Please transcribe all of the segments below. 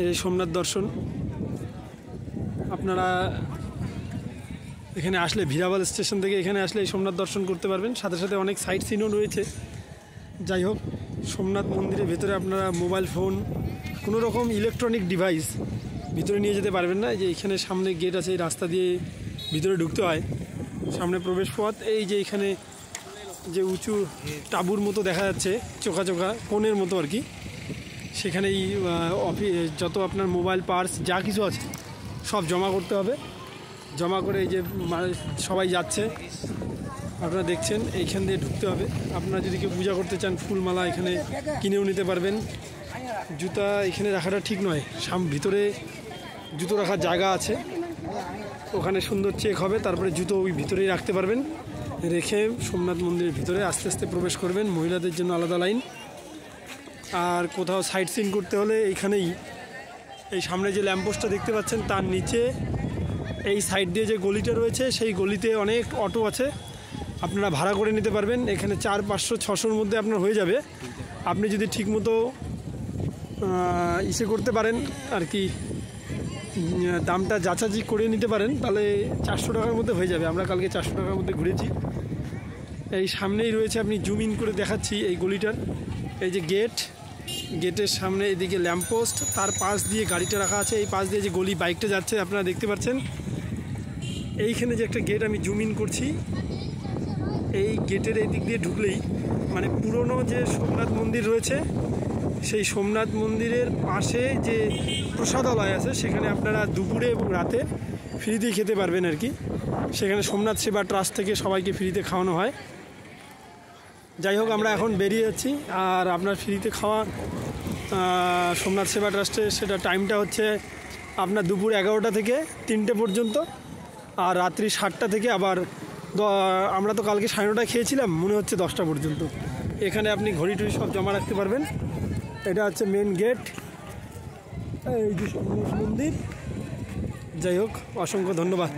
এই সোমনাথ দর্শন। আপনারা এখানে আসলে ভিরাবাল স্টেশন থেকে এখানে আসলে এই সোমনাথ দর্শন করতে পারবেন। সাথে সাথে অনেক সাইট সিনও রয়েছে। যাই হোক, সোমনাথ মন্দিরের ভেতরে আপনারা মোবাইল ফোন, কোনো রকম ইলেকট্রনিক ডিভাইস ভিতরে নিয়ে যেতে পারবেন না। যে এখানে সামনে গেট আছে, এই রাস্তা দিয়ে ভিতরে ঢুকতে হয়। সামনে প্রবেশ পথ, এই যে এখানে যে উঁচু টাবুর মতো দেখা যাচ্ছে, চোখা চোখা কোণের মতো আর কি, সেখানেই যত আপনার মোবাইল পার্স যা কিছু আছে সব জমা করতে হবে। জমা করে এই যে সবাই যাচ্ছে আপনারা দেখছেন, এইখান দিয়ে ঢুকতে হবে। আপনারা যদি কেউ পূজা করতে চান, ফুলমালা এখানে কিনেও নিতে পারবেন। জুতা এখানে রাখাটা ঠিক নয়, ভিতরে জুতো রাখার জায়গা আছে, ওখানে সুন্দর চেক হবে, তারপরে জুতো ওই ভিতরেই রাখতে পারবেন। রেখে সোমনাথ মন্দিরের ভিতরে আস্তে আস্তে প্রবেশ করবেন। মহিলাদের জন্য আলাদা লাইন। আর কোথাও সাইট সিন করতে হলে এইখানেই, এই সামনে যে ল্যাম্পপোস্টটা দেখতে পাচ্ছেন তার নিচে এই সাইড দিয়ে যে গলিটা রয়েছে, সেই গলিতে অনেক অটো আছে, আপনারা ভাড়া করে নিতে পারবেন। এখানে 400, 500, 600-র মধ্যে আপনার হয়ে যাবে। আপনি যদি ঠিকমতো ইসে করতে পারেন আর কি, দামটা যাচাই করে নিতে পারেন, তাহলে 400 টাকার মধ্যে হয়ে যাবে। আমরা কালকে 400 টাকার মধ্যে ঘুরেছি। এই সামনেই রয়েছে, আপনি জুম ইন করে দেখাচ্ছি এই গলিটার, এই যে গেটের সামনে এদিকে ল্যাম্পপোস্ট, তার পাশ দিয়ে গাড়িটা রাখা আছে, এই পাশ দিয়ে যে গলি বাইকটা যাচ্ছে আপনারা দেখতে পাচ্ছেন। এইখানে যে একটা গেট, আমি জুম ইন করছি, এই গেটের এই দিক দিয়ে ঢুকলেই মানে পুরনো যে সোমনাথ মন্দির রয়েছে, সেই সোমনাথ মন্দিরের পাশে যে প্রসাদালয় আছে, সেখানে আপনারা দুপুরে এবং রাতে ফ্রিতেই খেতে পারবেন আর কি। সেখানে সোমনাথ সেবা ট্রাস্ট থেকে সবাইকে ফ্রিতে খাওয়ানো হয়। যাই হোক, আমরা এখন বেরিয়ে যাচ্ছি। আর আপনার ফ্রিতে খাওয়া সোমনাথ সেবা ট্রাস্টে, সেটা টাইমটা হচ্ছে আপনার দুপুর 11টা থেকে 3টে পর্যন্ত, আর রাত্রি 7টা থেকে আবার আমরা তো কালকে 9:30টায় খেয়েছিলাম, মনে হচ্ছে 10টা পর্যন্ত। এখানে আপনি ঘড়ি টড়ি সব জমা রাখতে পারবেন। এটা হচ্ছে মেন গেট, এই যে সোমনাথ মন্দির। যাই হোক, অসংখ্য ধন্যবাদ।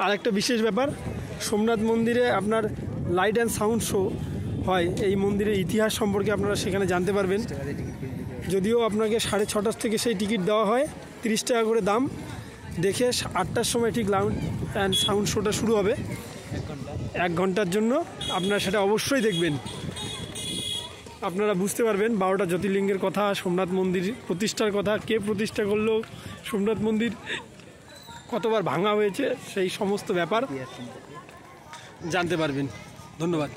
আরেকটা বিশেষ ব্যাপার, সোমনাথ মন্দিরে আপনার লাইট অ্যান্ড সাউন্ড শো হয়। এই মন্দিরের ইতিহাস সম্পর্কে আপনারা সেখানে জানতে পারবেন। যদিও আপনাকে 6:30 থেকে সেই টিকিট দেওয়া হয়, 30 টাকা করে দাম। দেখে 8টার সময় ঠিক লাইট অ্যান্ড সাউন্ড শোটা শুরু হবে 1 ঘন্টার জন্য। আপনারা সেটা অবশ্যই দেখবেন। আপনারা বুঝতে পারবেন 12টা জ্যোতির্লিঙ্গের কথা, সোমনাথ মন্দির প্রতিষ্ঠার কথা, কে প্রতিষ্ঠা করলো, সোমনাথ মন্দির কতবার ভাঙা হয়েছে, সেই সমস্ত ব্যাপার জানতে পারবেন। ধন্যবাদ।